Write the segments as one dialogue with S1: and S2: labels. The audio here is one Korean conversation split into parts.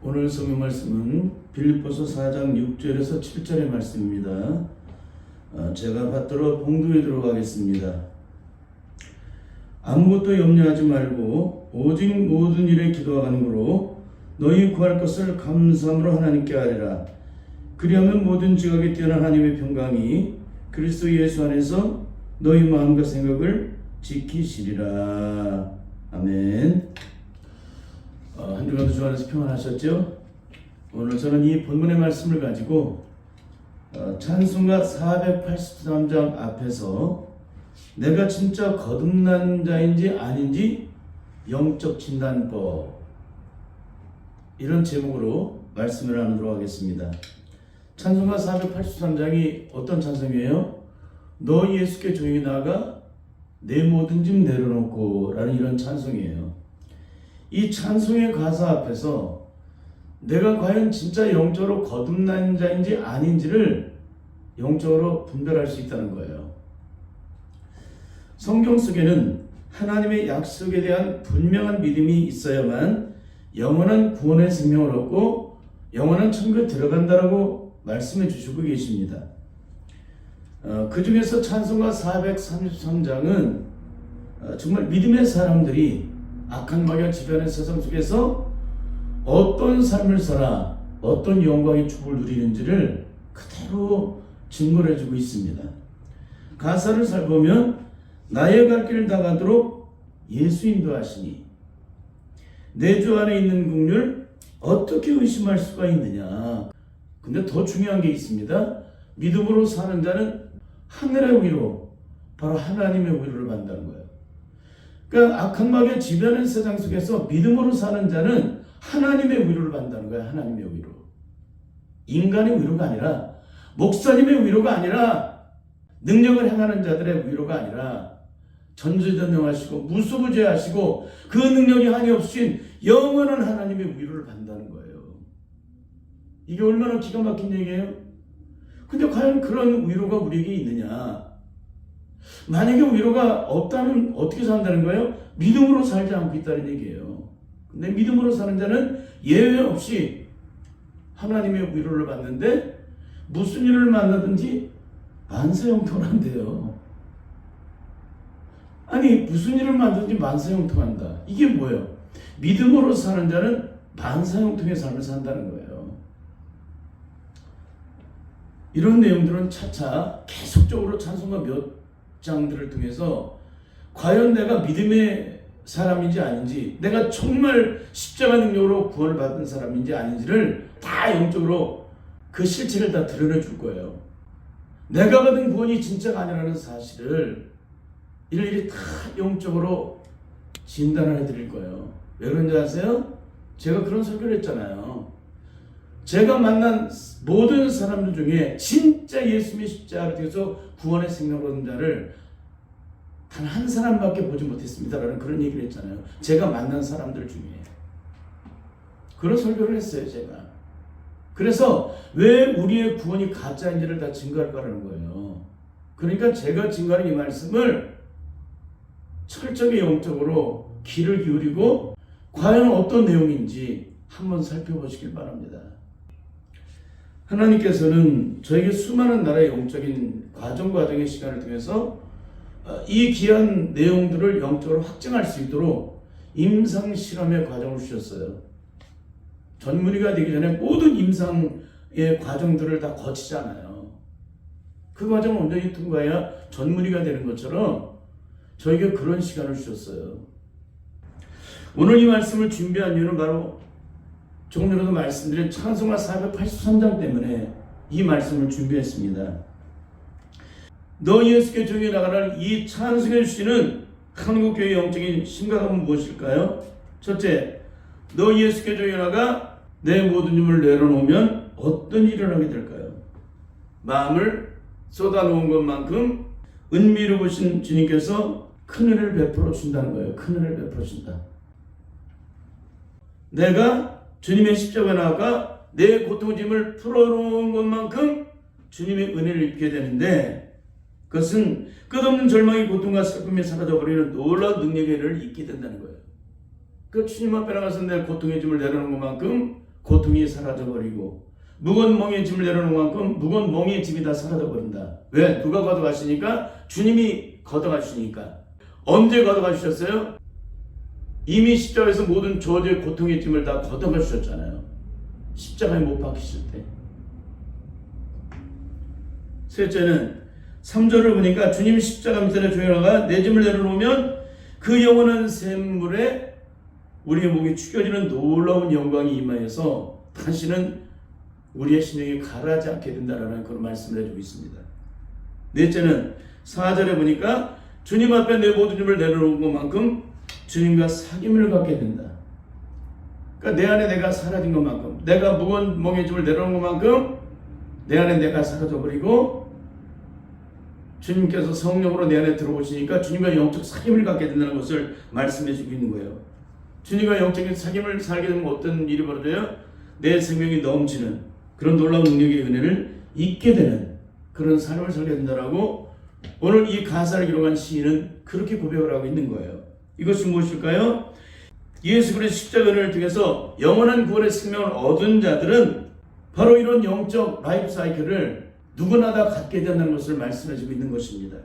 S1: 오늘 성경 말씀은 빌립보서 4장 6절에서 7절의 말씀입니다. 제가 받들어 봉독에 들어가겠습니다. 아무것도 염려하지 말고 오직 모든 일에 기도하는 거로 너희 구할 것을 감사함으로 하나님께 아뢰라. 그리하면 모든 지각에 뛰어난 하나님의 평강이 그리스도 예수 안에서 너희 마음과 생각을 지키시리라. 아멘. 한 주간도 주 안에서 평안하셨죠? 오늘 저는 이 본문의 말씀을 가지고 찬송가 483장 앞에서 내가 진짜 거듭난 자인지 아닌지 영적 진단법, 이런 제목으로 말씀을 나누도록 하겠습니다. 찬송가 483장이 어떤 찬송이에요? 너 예수께 조용히 나아가 내 모든 짐 내려놓고 라는 이런 찬송이에요. 이 찬송의 가사 앞에서 내가 과연 진짜 영적으로 거듭난 자인지 아닌지를 영적으로 분별할 수 있다는 거예요. 성경 속에는 하나님의 약속에 대한 분명한 믿음이 있어야만 영원한 구원의 생명을 얻고 영원한 천국에 들어간다라고 말씀해 주시고 계십니다. 그 중에서 찬송가 433장은 정말 믿음의 사람들이 악한 마귀와 지배하는 세상 속에서 어떤 삶을 살아 어떤 영광의 축복을 누리는지를 그대로 증거를 해주고 있습니다. 가사를 살펴보면 나의 갈 길을 다 가도록 예수 인도하시니 내 주 안에 있는 긍휼 어떻게 의심할 수가 있느냐. 근데 더 중요한 게 있습니다. 믿음으로 사는 자는 하늘의 위로, 바로 하나님의 위로를 받는다는 거예요. 그러니까 악한 마귀의 지배하는 세상 속에서 믿음으로 사는 자는 하나님의 위로를 받는다는 거예요. 하나님의 위로. 인간의 위로가 아니라, 목사님의 위로가 아니라, 능력을 행하는 자들의 위로가 아니라, 전지전능하시고 무소부재하시고 그 능력이 한이 없으신 영원한 하나님의 위로를 받는다는 거예요. 이게 얼마나 기가 막힌 얘기예요? 근데 과연 그런 위로가 우리에게 있느냐? 만약에 위로가 없다면 어떻게 산다는 거예요? 믿음으로 살지 않고 있다는 얘기예요. 근데 믿음으로 사는 자는 예외 없이 하나님의 위로를 받는데 무슨 일을 만나든지 만사형통한대요. 아니, 무슨 일을 만든지 만사형통한다. 이게 뭐예요? 믿음으로 사는 자는 만사형통의 삶을 산다는 거예요. 이런 내용들은 차차 계속적으로 찬송가 몇 장들을 통해서 과연 내가 믿음의 사람인지 아닌지, 내가 정말 십자가 능력으로 구원을 받은 사람인지 아닌지를 다 영적으로 그 실체를 다 드러내 줄 거예요. 내가 받은 구원이 진짜가 아니라는 사실을 일일이 다 영적으로 진단을 해드릴 거예요. 왜 그런지 아세요? 제가 그런 설교를 했잖아요. 제가 만난 모든 사람들 중에 진짜 예수님의 십자가를 통해서 구원의 생명을 얻은 자를 단 한 사람밖에 보지 못했습니다라는 그런 얘기를 했잖아요. 제가 만난 사람들 중에. 그런 설교를 했어요, 제가. 그래서 왜 우리의 구원이 가짜인지를 다 증거할 거라는 거예요. 그러니까 제가 증거하는 이 말씀을 철저하게 영적으로 귀를 기울이고 과연 어떤 내용인지 한번 살펴보시길 바랍니다. 하나님께서는 저에게 수많은 나라의 영적인 과정의 시간을 통해서 이 귀한 내용들을 영적으로 확증할 수 있도록 임상실험의 과정을 주셨어요. 전문의가 되기 전에 모든 임상의 과정들을 다 거치잖아요. 그 과정을 온전히 통과해야 전문의가 되는 것처럼 저에게 그런 시간을 주셨어요. 오늘 이 말씀을 준비한 이유는 바로 조금 전에도 말씀드린 찬송가 483장 때문에 이 말씀을 준비했습니다. 너 예수께 조용히 나가라는 이 찬송해 주시는 한국교회의 영적인 심각함은 무엇일까요? 첫째, 너 예수께 조용히 나가 내 모든 힘을 내려놓으면 어떤 일을 하게 될까요? 마음을 쏟아놓은 것만큼 은밀하신 주님께서 큰 은혜를 베풀어 준다는 거예요. 큰 은혜를 베풀어 준다. 내가 주님의 십자가 나아가 내 고통의 짐을 풀어놓은 것만큼 주님의 은혜를 입게 되는데, 그것은 끝없는 절망의 고통과 슬픔이 사라져버리는 놀라운 능력의 은혜를 입게 된다는 거예요. 그 주님 앞에 나가서 내 고통의 짐을 내려놓은 것만큼 고통이 사라져버리고 무거운 멍에 짐을 내려놓은 만큼 무거운 멍에 짐이 다 사라져버린다. 왜? 누가 걷어가시니까? 주님이 걷어가시니까. 언제 걷어가주셨어요? 이미 십자가에서 모든 저주의 고통의 짐을 다 걷어가주셨잖아요. 십자가에 못 박히실 때. 셋째는 3절을 보니까 주님 십자가 밑에 조여라가 내 짐을 내려놓으면 그 영원한 샘물에 우리의 목이 축여지는 놀라운 영광이 임하여서 다시는 우리의 심령이 가라앉지 않게 된다라는 그런 말씀을 해주고 있습니다. 넷째는 4절에 보니까 주님 앞에 내 모든 짐을 내려놓은 것만큼 주님과 사귐을 갖게 된다. 그러니까 내 안에 내가 사라진 것만큼, 내가 무거운 멍에 짐을 내려놓은 것만큼 내 안에 내가 사라져버리고 주님께서 성령으로 내 안에 들어오시니까 주님과 영적 사귐을 갖게 된다는 것을 말씀해 주고 있는 거예요. 주님과 영적인 사귐을 살게 되면 어떤 일이 벌어져요? 내 생명이 넘치는 그런 놀라운 능력의 은혜를 잊게 되는 그런 삶을 살게 된다라고 오늘 이 가사를 기록한 시인은 그렇게 고백을 하고 있는 거예요. 이것이 무엇일까요? 예수 그리스도의 십자가 은혜를 통해서 영원한 구원의 생명을 얻은 자들은 바로 이런 영적 라이프 사이클을 누구나 다 갖게 된다는 것을 말씀해주고 있는 것입니다.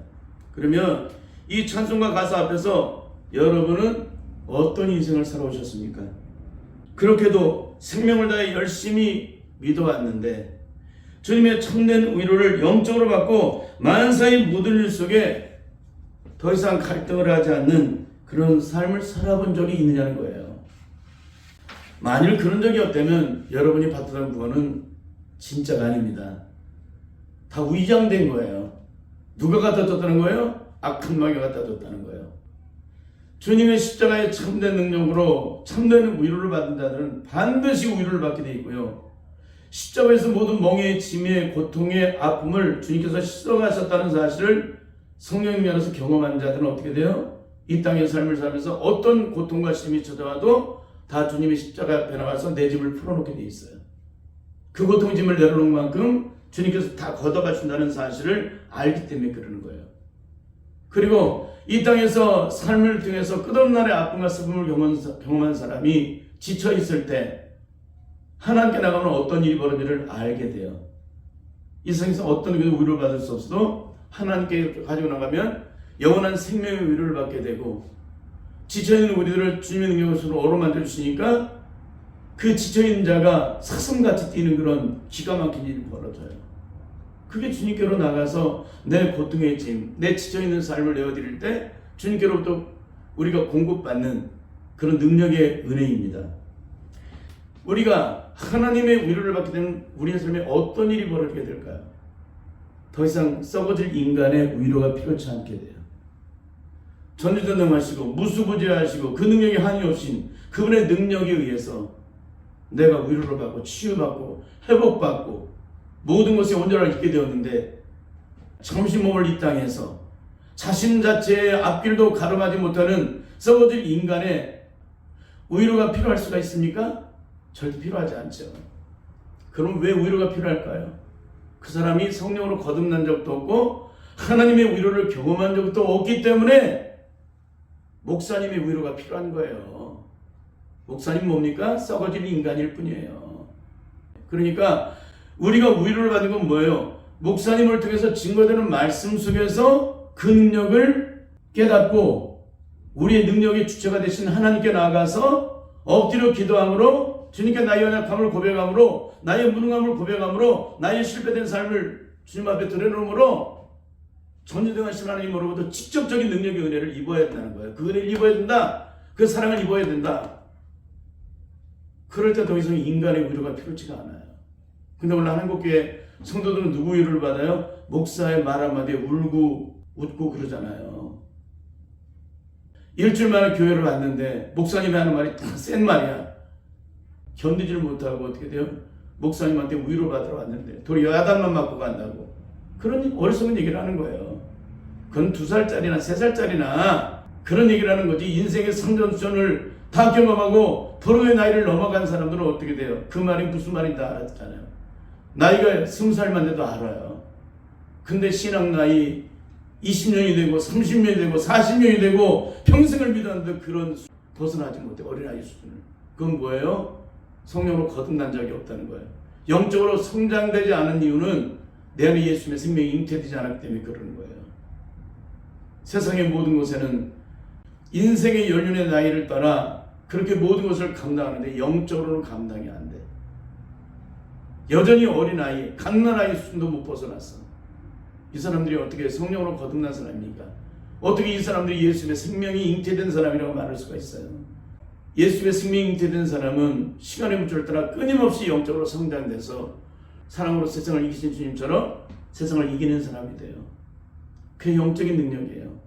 S1: 그러면 이 찬송가 가사 앞에서 여러분은 어떤 인생을 살아오셨습니까? 그렇게도 생명을 다해 열심히 믿어왔는데 주님의 참된 위로를 영적으로 받고 만사의 모든 일 속에 더 이상 갈등을 하지 않는 그런 삶을 살아본 적이 있느냐는 거예요. 만일 그런 적이 없다면 여러분이 받던 구원은 진짜가 아닙니다. 다 위장된 거예요. 누가 갖다 줬다는 거예요? 악한 마귀가 갖다 줬다는 거예요. 주님의 십자가의 참된 능력으로 참된 위로를 받은 자들은 반드시 위로를 받게 되어 있고요. 십자가에서 모든 멍에 짐의 고통의 아픔을 주님께서 씻어가셨다는 사실을 성령님 안에서 경험한 자들은 어떻게 돼요? 이 땅의 삶을 살면서 어떤 고통과 심이 찾아와도 다 주님의 십자가 앞에 나가서 내 짐을 풀어놓게 되어 있어요. 그 고통의 짐을 내려놓은 만큼 주님께서 다 걷어가 준다는 사실을 알기 때문에 그러는 거예요. 그리고 이 땅에서 삶을 통해서 끝없는 날의 아픔과 슬픔을 경험한 사람이 지쳐 있을 때 하나님께 나가면 어떤 일이 벌어지를 알게 돼요. 이 세상에서 어떤 위로를 받을 수 없어도 하나님께 가지고 나가면 영원한 생명의 위로를 받게 되고 지쳐있는 우리들을 주님의 능력으로 어루만져 주시니까 그 지쳐있는 자가 사슴같이 뛰는 그런 기가 막힌 일이 벌어져요. 그게 주님께로 나가서 내 고통의 짐, 내 지쳐있는 삶을 내어드릴 때 주님께로부터 우리가 공급받는 그런 능력의 은혜입니다. 우리가 하나님의 위로를 받게 되면 우리의 삶에 어떤 일이 벌어지게 될까요? 더 이상 썩어질 인간의 위로가 필요치 않게 돼요. 전지전능하시고 무수부지하시고 그 능력이 한이 없인 그분의 능력에 의해서 내가 위로를 받고 치유받고 회복받고 모든 것이 온전하게 있게 되었는데 잠시 몸을 이 땅에서 자신 자체의 앞길도 가름하지 못하는 썩어질 인간의 위로가 필요할 수가 있습니까? 절대 필요하지 않죠. 그럼 왜 위로가 필요할까요? 그 사람이 성령으로 거듭난 적도 없고 하나님의 위로를 경험한 적도 없기 때문에 목사님의 위로가 필요한 거예요. 목사님 뭡니까? 썩어질 인간일 뿐이에요. 그러니까 우리가 위로를 받는 건 뭐예요? 목사님을 통해서 증거되는 말씀 속에서 그 능력을 깨닫고 우리의 능력의 주체가 되신 하나님께 나아가서 엎드려 기도함으로 주님께 나의 연약함을 고백함으로 나의 무능함을 고백함으로 나의 실패된 삶을 주님 앞에 드러내므로 전지전능하신 하나님으로부터 직접적인 능력의 은혜를 입어야 된다는 거예요. 그 은혜를 입어야 된다. 그 사랑을 입어야 된다. 그럴 때 더 이상 인간의 위로가 필요치가 않아요. 근데 오늘 한국교회 성도들은 누구 위로를 받아요? 목사의 말 한마디에 울고 웃고 그러잖아요. 일주일 만에 교회를 왔는데 목사님이 하는 말이 다 센 말이야. 견디지를 못하고 어떻게 돼요? 목사님한테 위로받으러 왔는데 도리어 야단만 맞고 간다고. 그런 어리석은 얘기를 하는 거예요. 그건 2살짜리나 3살짜리나 그런 얘기를 하는 거지. 인생의 상전수전을 다 경험하고 도로의 나이를 넘어간 사람들은 어떻게 돼요? 그 말이 무슨 말인지 다 알았잖아요. 나이가 20살만 돼도 알아요. 근데 신앙 나이 20년이 되고 30년이 되고 40년이 되고 평생을 믿었는데 그런 벗어나지 못해. 어린아이 수준을. 그건 뭐예요? 성령으로 거듭난 적이 없다는 거예요. 영적으로 성장되지 않은 이유는 내 안에 예수님의 생명이 잉태되지 않았기 때문에 그러는 거예요. 세상의 모든 곳에는 인생의 연륜의 나이를 따라 그렇게 모든 것을 감당하는데 영적으로는 감당이 안 돼. 여전히 어린아이, 갓난아이 수준도 못 벗어났어. 이 사람들이 어떻게 성령으로 거듭난 사람입니까? 어떻게 이 사람들이 예수님의 생명이 잉태된 사람이라고 말할 수가 있어요? 예수님의 생명이 잉태된 사람은 시간의 문줄을 따라 끊임없이 영적으로 성장돼서 사랑으로 세상을 이기신 주님처럼 세상을 이기는 사람이 돼요. 그게 영적인 능력이에요.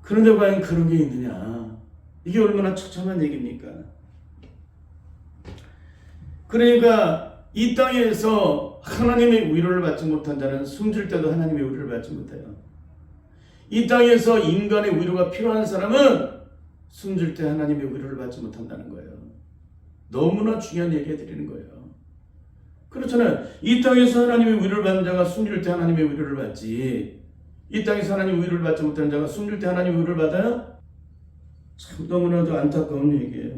S1: 그런데 과연 그런 게 있느냐? 이게 얼마나 처참한 얘기입니까? 그러니까 이 땅에서 하나님의 위로를 받지 못한 자는 숨질 때도 하나님의 위로를 받지 못해요. 이 땅에서 인간의 위로가 필요한 사람은 숨질 때 하나님의 위로를 받지 못한다는 거예요. 너무나 중요한 얘기 해드리는 거예요. 그렇잖아요. 이 땅에서 하나님의 위로를 받는 자가 숨질 때 하나님의 위로를 받지, 이 땅에서 하나님의 위로를 받지 못하는 자가 숨질 때 하나님의 위로를 받아요? 참 너무나도 안타까운 얘기예요.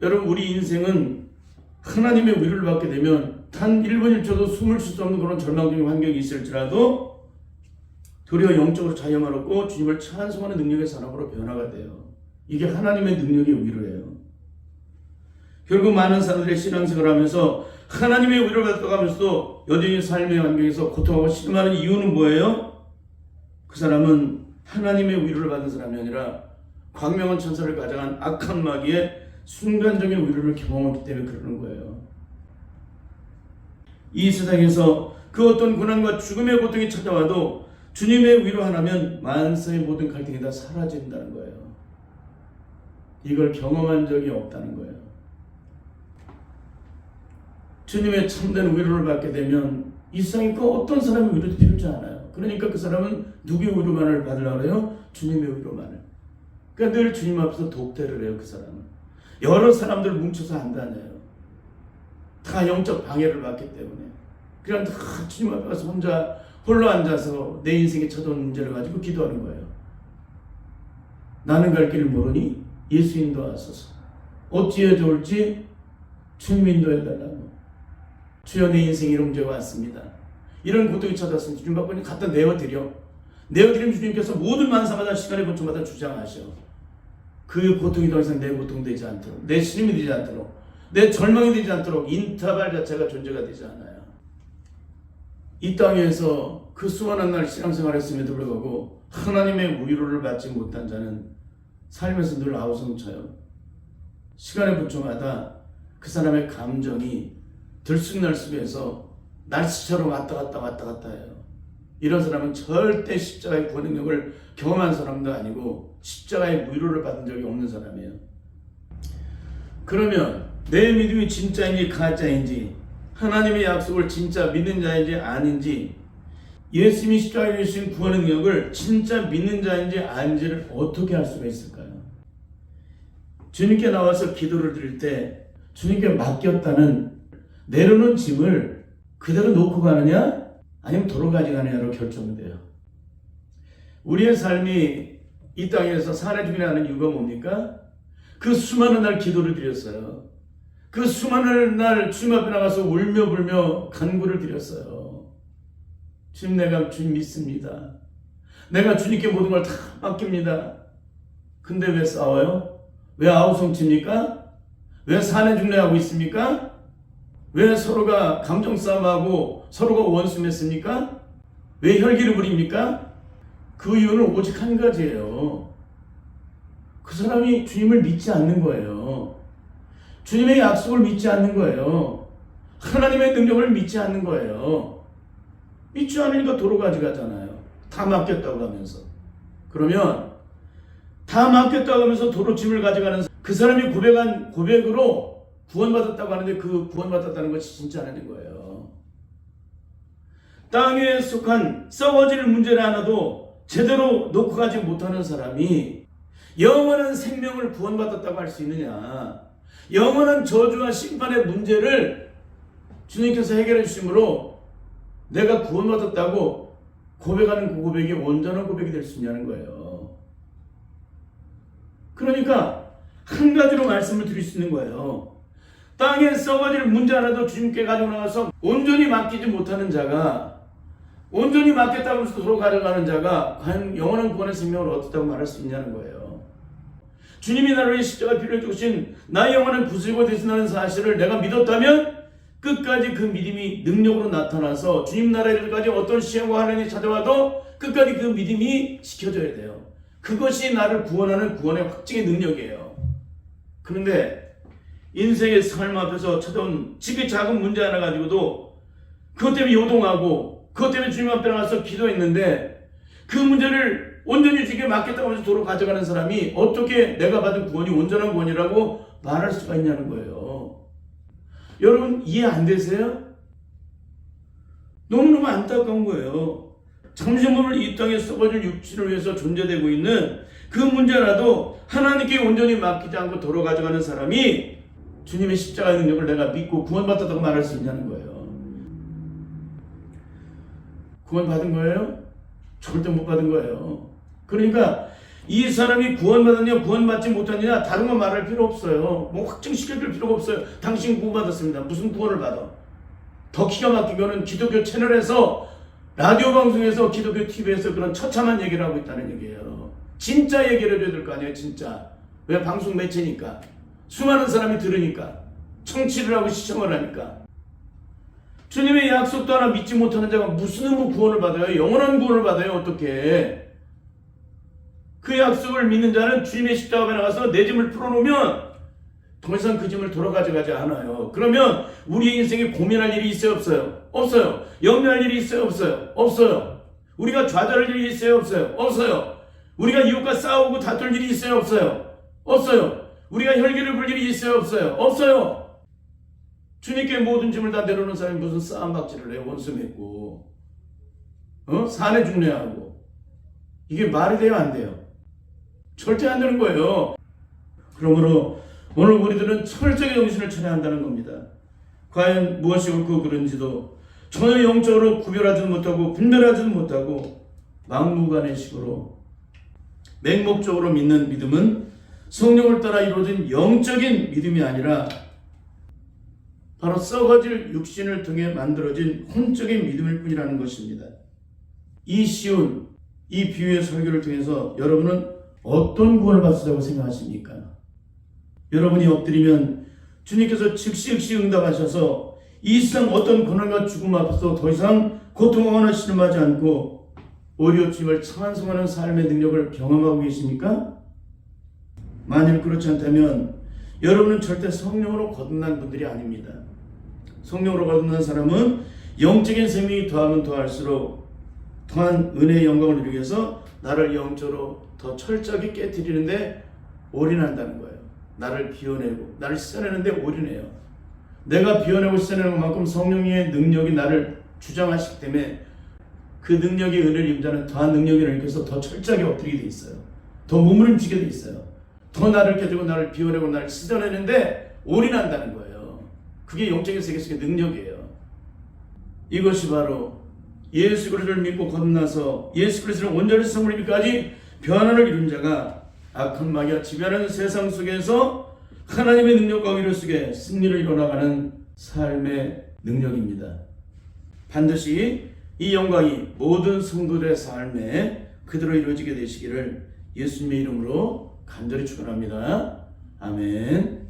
S1: 여러분, 우리 인생은 하나님의 위로를 받게 되면 단 1분 1초도 숨을 쉴 수 없는 그런 절망적인 환경이 있을지라도 도리어 영적으로 자유함을 얻고 주님을 찬송하는 능력의 사람으로 변화가 돼요. 이게 하나님의 능력의 위로예요. 결국 많은 사람들의 신앙생활을 하면서 하나님의 위로를 받았다고 하면서도 여전히 삶의 환경에서 고통하고 실망하는 이유는 뭐예요? 그 사람은 하나님의 위로를 받은 사람이 아니라 광명한 천사를 가장한 악한 마귀의 순간적인 위로를 경험했기 때문에 그러는 거예요. 이 세상에서 그 어떤 고난과 죽음의 고통이 찾아와도 주님의 위로 하나면 만사의 모든 갈등이 다 사라진다는 거예요. 이걸 경험한 적이 없다는 거예요. 주님의 참된 위로를 받게 되면 이 세상에 그 어떤 사람의 위로도 필요하지 않아요. 그러니까 그 사람은 누구의 위로만을 받으려고 해요? 주님의 위로만을. 그러니까 늘 주님 앞에서 독대를 해요. 그 사람은 여러 사람들 뭉쳐서 안 다녀요. 다 영적 방해를 받기 때문에. 그냥 다 주님 앞에 가서 혼자 홀로 앉아서 내 인생에 찾아온 문제를 가지고 기도하는 거예요. 나는 갈 길을 모르니 예수 인도하소서. 어찌해 좋을지 주님 인도해 달라고. 주여, 내 인생에 이런 문제가 왔습니다. 이런 고통이 찾아왔으면 주님 앞에 갖다 내어드려. 내어드리면 주님께서 모든 만사마다 시간의 고통마다 주장하셔. 그 고통이 더 이상 내 고통 되지 않도록, 내 신임이 되지 않도록, 내 절망이 되지 않도록 인터벌 자체가 존재가 되지 않아요. 이 땅에서 그 수많은 날 신앙생활을 했음에도 불구하고 하나님의 위로를 받지 못한 자는 삶에서 늘 아우성쳐요. 시간의 부초마다 그 사람의 감정이 들쑥날쑥해서 날씨처럼 왔다 갔다 해요. 이런 사람은 절대 십자가의 구원 능력을 경험한 사람도 아니고 십자가의 위로를 받은 적이 없는 사람이에요. 그러면 내 믿음이 진짜인지 가짜인지, 하나님의 약속을 진짜 믿는 자인지 아닌지, 예수님이 십자가에 주신 구원의 능력을 진짜 믿는 자인지 아닌지를 어떻게 알 수가 있을까요? 주님께 나와서 기도를 드릴 때 주님께 맡겼다는 내려놓은 짐을 그대로 놓고 가느냐 아니면 도로 가져가느냐로 결정돼요. 우리의 삶이 이 땅에서 산의 중이나 하는 이유가 뭡니까? 그 수많은 날 기도를 드렸어요. 그 수많은 날 주님 앞에 나가서 울며 불며 간구를 드렸어요. 주님, 내가 주님 믿습니다. 내가 주님께 모든 걸 다 맡깁니다. 근데 왜 싸워요? 왜 아우성칩니까? 왜 사내 중래하고 있습니까? 왜 서로가 감정 싸움하고 서로가 원수 맺습니까? 왜 혈기를 부립니까? 그 이유는 오직 한 가지예요. 그 사람이 주님을 믿지 않는 거예요. 주님의 약속을 믿지 않는 거예요. 하나님의 능력을 믿지 않는 거예요. 믿지 않으니까 도로 가져가잖아요. 다 맡겼다고 하면서. 그러면 다 맡겼다고 하면서 도로 짐을 가져가는 그 사람이 고백한 고백으로 구원받았다고 하는데 그 구원받았다는 것이 진짜 아닌 거예요. 땅에 속한 썩어질 문제를 하나도 제대로 놓고 가지 못하는 사람이 영원한 생명을 구원받았다고 할 수 있느냐? 영원한 저주와 심판의 문제를 주님께서 해결해 주심으로 내가 구원받았다고 고백하는 그 고백이 온전한 고백이 될 수 있냐는 거예요. 그러니까 한 가지로 말씀을 드릴 수 있는 거예요. 땅에 썩어질 문제 하나도 주님께 가지고 나가서 온전히 맡기지 못하는 자가, 온전히 맡겼다고 해서 도로 가져가는 자가 과연 영원한 구원의 생명을 얻었다고 말할 수 있냐는 거예요. 주님이 나를 위해 십자가 피를 주신 나의 영원한 구속이 되신다는 사실을 내가 믿었다면 끝까지 그 믿음이 능력으로 나타나서 주님 나라에까지 어떤 시험과 환난이 찾아와도 끝까지 그 믿음이 지켜져야 돼요. 그것이 나를 구원하는 구원의 확증의 능력이에요. 그런데 인생의 삶 앞에서 찾아온 지극히 작은 문제 하나 가지고도 그것 때문에 요동하고 그것 때문에 주님 앞에 나가서 기도했는데 그 문제를 온전히 주님께 맡겠다고 해서 도로 가져가는 사람이 어떻게 내가 받은 구원이 온전한 구원이라고 말할 수가 있냐는 거예요. 여러분 이해 안 되세요? 너무너무 안타까운 거예요. 잠시만을 이 땅에 썩어질 육신을 위해서 존재되고 있는 그 문제라도 하나님께 온전히 맡기지 않고 도로 가져가는 사람이 주님의 십자가의 능력을 내가 믿고 구원받았다고 말할 수 있냐는 거예요. 구원받은 거예요? 절대 못 받은 거예요. 그러니까 이 사람이 구원받았냐 구원받지 못했느냐 다른 거 말할 필요 없어요. 뭐 확증시켜줄 필요가 없어요. 당신 구원받았습니다. 무슨 구원을 받아? 더 기가 막히고는 기독교 채널에서 라디오 방송에서 기독교 TV에서 그런 처참한 얘기를 하고 있다는 얘기예요. 진짜 얘기를 해줘야 될 거 아니에요. 진짜. 왜? 방송 매체니까. 수많은 사람이 들으니까. 청취를 하고 시청을 하니까. 주님의 약속도 하나 믿지 못하는 자가 무슨 구원을 받아요? 영원한 구원을 받아요. 어떻게? 그 약속을 믿는 자는 주님의 십자가 앞에 나가서 내 짐을 풀어놓으면 더 이상 그 짐을 돌아가져가지 않아요. 그러면 우리의 인생에 고민할 일이 있어요? 없어요? 없어요. 염려할 일이 있어요? 없어요? 없어요. 우리가 좌절할 일이 있어요? 없어요? 없어요. 우리가 이웃과 싸우고 다툴 일이 있어요? 없어요? 없어요. 우리가 혈기를 불 일이 있어요? 없어요? 없어요. 주님께 모든 짐을 다 내려놓은 사람이 무슨 싸움박질을 해요? 원수 맺고 산에 중례하고 이게 말이 돼요? 안 돼요? 절대 안 되는 거예요. 그러므로 오늘 우리들은 철저히 정신을 차려야 한다는 겁니다. 과연 무엇이 옳고 그른지도 전혀 영적으로 구별하지도 못하고 분별하지도 못하고 막무가내식으로 맹목적으로 믿는 믿음은 성령을 따라 이루어진 영적인 믿음이 아니라 바로 썩어질 육신을 통해 만들어진 혼적인 믿음일 뿐이라는 것입니다. 이 쉬운 이 비유의 설교를 통해서 여러분은 어떤 구원을 받으시다고 생각하십니까? 여러분이 엎드리면 주님께서 즉시 응답하셔서 이 세상 어떤 고난과 죽음 앞에서 더 이상 고통하거나 신음하지 않고 오히려 주님을 찬송하는 삶의 능력을 경험하고 계십니까? 만일 그렇지 않다면 여러분은 절대 성령으로 거듭난 분들이 아닙니다. 성령으로 거듭난 사람은 영적인 생명이 더하면 더할수록 더한 은혜의 영광을 누리기 위해서 나를 영적으로 더 철저하게 깨뜨리는데 올인한다는 거예요. 나를 비워내고 나를 씻어내는데 올인해요. 내가 비워내고 씻어내는 것만큼 성령의 능력이 나를 주장하시기 때문에 그 능력의 은혜를 입은 자는 더한 능력이 일으켜서 더 철저하게 엎드리게 돼 있어요. 더 몸부림치게 돼 있어요. 더 나를 깨뜨리고 나를 비워내고 나를 씻어내는데 올인한다는 거예요. 그게 영적인 세계 속의 능력이에요. 이것이 바로 예수 그리스도를 믿고 거듭나서 예수 그리스도를 온전히 성을 입기까지 변화를 이룬 자가 악한 마귀가 지배하는 세상 속에서 하나님의 능력과 위로 속에 승리를 이뤄나가는 삶의 능력입니다. 반드시 이 영광이 모든 성도들의 삶에 그대로 이루어지게 되시기를 예수님의 이름으로 간절히 축원합니다. 아멘.